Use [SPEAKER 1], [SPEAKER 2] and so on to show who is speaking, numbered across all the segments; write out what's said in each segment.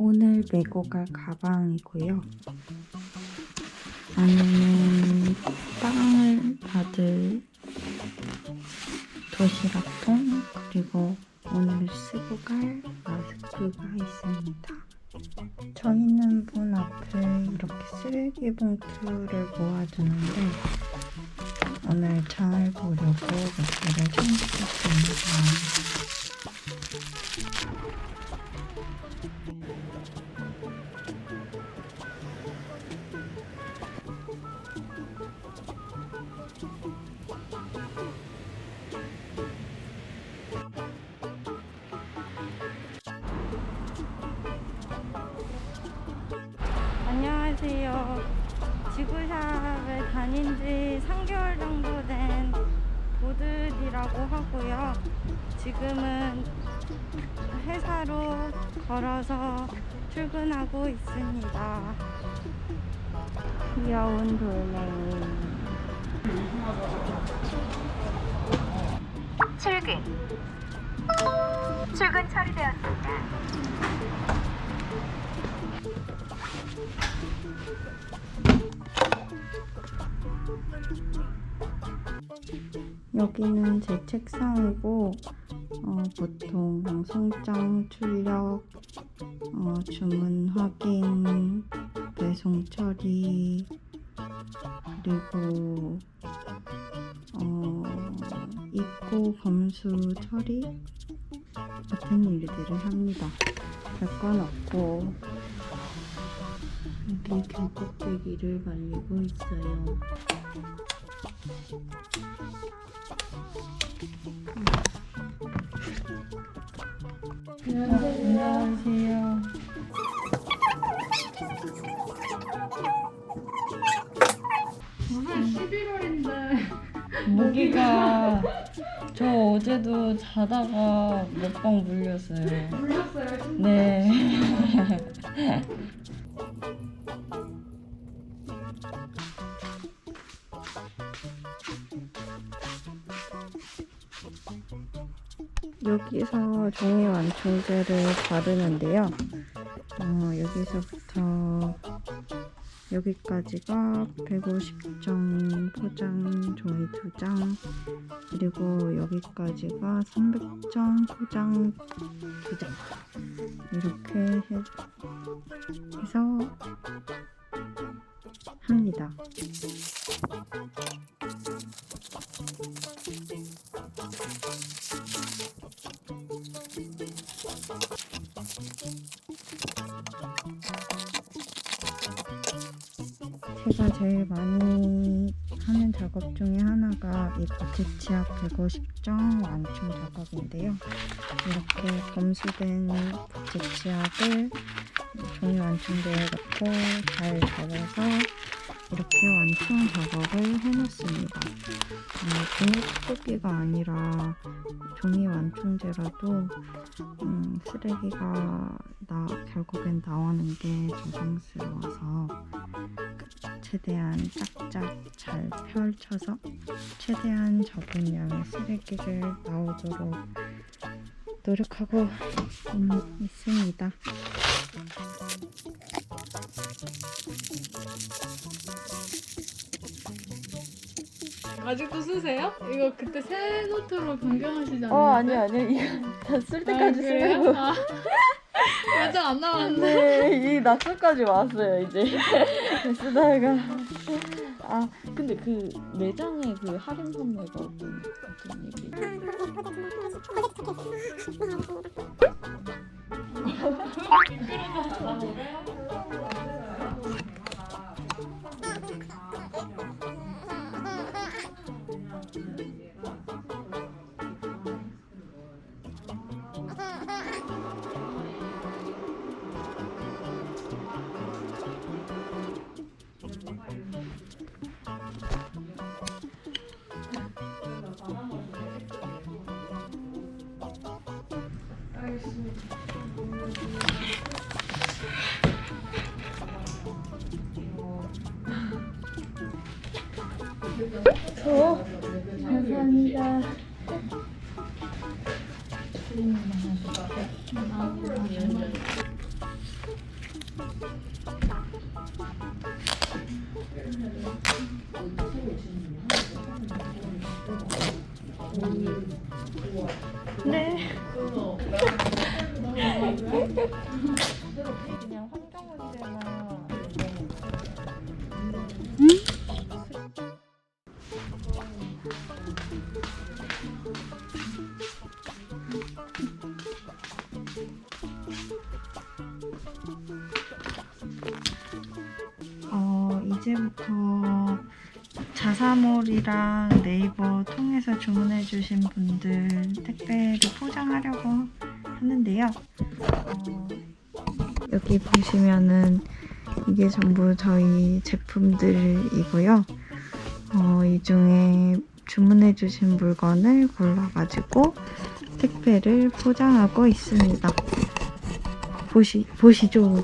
[SPEAKER 1] 오늘 메고 갈 가방이고요. 안에는 빵을 받을 도시락통, 그리고 오늘 쓰고 갈 마스크가 있습니다. 저희는 문 앞에 이렇게 쓰레기 봉투를 모아두는데 오늘 잘 보려고 몇 개를 챙겼습니다. 안녕하세요. 지구샵에 다닌 지 3개월 정도 된 보드디라고 하고요. 지금은 회사로 걸어서 출근하고 있습니다. 귀여운 돌멩이.
[SPEAKER 2] 출근 처리되었습니다.
[SPEAKER 1] 여기는 제 책상이고 보통 송장 출력, 주문 확인, 배송 처리, 그리고 입고 검수 처리 같은 일들을 합니다. 별건 없고 여기 귤껍데기를 말리고 있어요. 안녕하세요.
[SPEAKER 3] 무슨 11월인데
[SPEAKER 1] 모기가 저 어제도 자다가 몇 방 물렸어요.
[SPEAKER 3] 물렸어요?
[SPEAKER 1] 네. 여기서 종이 완충제를 바르는데요. 여기서부터 여기까지가 150정 포장 종이 2장, 그리고 여기까지가 300정 포장 2장, 이렇게 해서 합니다. 제가 제일 많이 하는 작업 중에 하나가 이 버켓 치약 150정 완충 작업인데요. 이렇게 검수된 버켓 치약을 종이 완충제에 넣고 잘 접어서 이렇게 완충 작업을 해놓습니다. 종이 찌꺼기가 아니라 종이 완충제라도 쓰레기가 결국엔 나오는 게 조심스러워서 최대한 짝짝 잘 펼쳐서 최대한 적은 양의 쓰레기를 나오도록 노력하고 있습니다.
[SPEAKER 3] 아직도 쓰세요? 이거 그때 새 노트로 변경하시지 않나요?
[SPEAKER 1] 아니요. 이거 다 쓸 때까지 쓰려고.
[SPEAKER 3] 몇장 안 남았는데.
[SPEAKER 1] 네, 이 낙서까지 왔어요, 이제. 쓰다가. 근데 그 매장의 그 할인 판매가 어떤 얘기? 감사합니다. 네. 그냥 환경 문제나 이제부터 자사몰이랑 네이버 통해서 주문해주신 분들 택배를 포장하려고 하는데요. 여기 보시면은 이게 전부 저희 제품들이고요. 이 중에 주문해주신 물건을 골라가지고 택배를 포장하고 있습니다. 보시죠.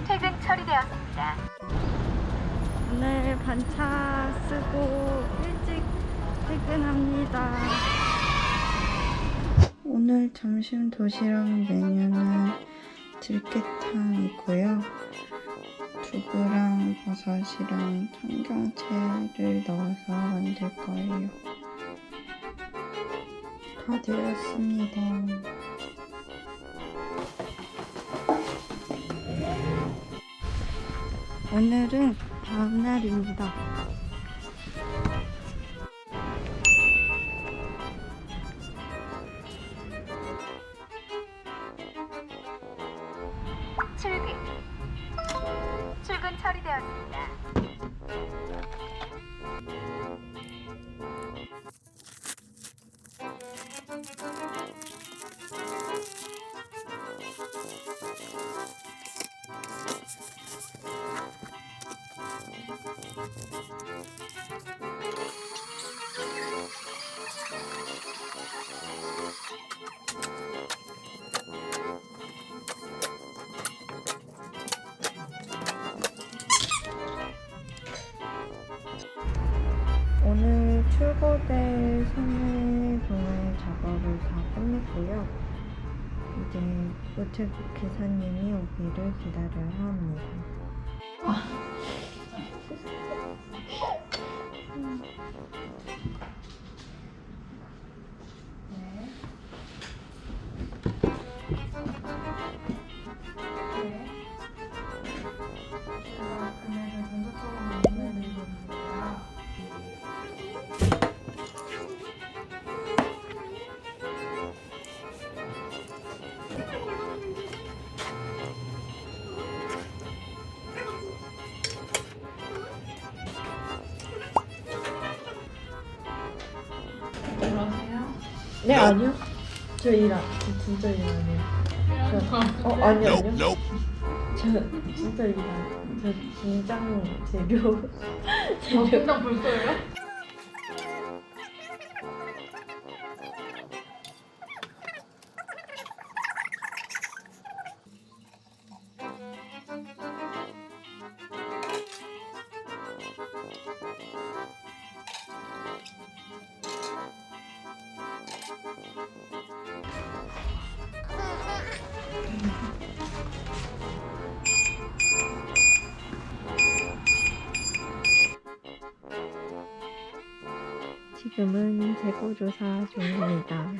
[SPEAKER 2] 퇴근 처리되었습니다.
[SPEAKER 1] 오늘 반차 쓰고 일찍 퇴근합니다. 오늘 점심 도시락 메뉴는 들깨탕이고요. 두부랑 버섯이랑 청경채를 넣어서 만들 거예요. 다 되었습니다. 오늘은 다음 날입니다.
[SPEAKER 2] 출근 처리되었습니다.
[SPEAKER 1] 오늘 출고될 소매동의 작업을 다 끝냈고요. 이제 우체국 기사님이 오기를 기다려야 합니다. 네, 아니요. 저 진짜 일 안 해요. 아니요. 저 진짜 일 안 해요. 저 김장 재료.
[SPEAKER 3] 김장 벌써예요?
[SPEAKER 1] 지금은 재고조사 중입니다.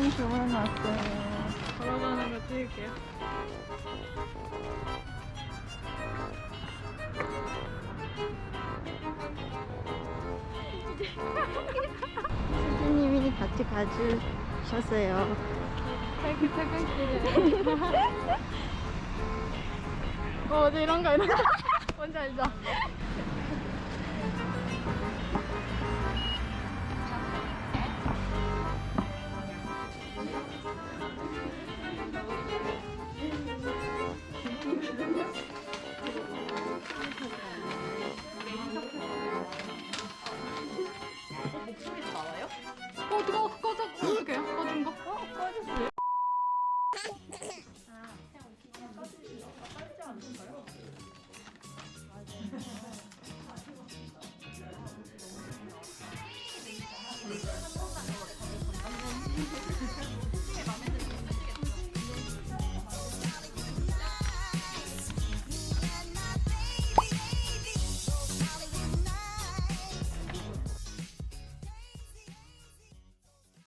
[SPEAKER 1] 사진 주문해놨어요.
[SPEAKER 3] 걸어가는 거 찍을게요.
[SPEAKER 1] 수진님이 같이 가주셨어요.
[SPEAKER 3] 퇴근길에. 어제 이런 거. 뭔지 알죠?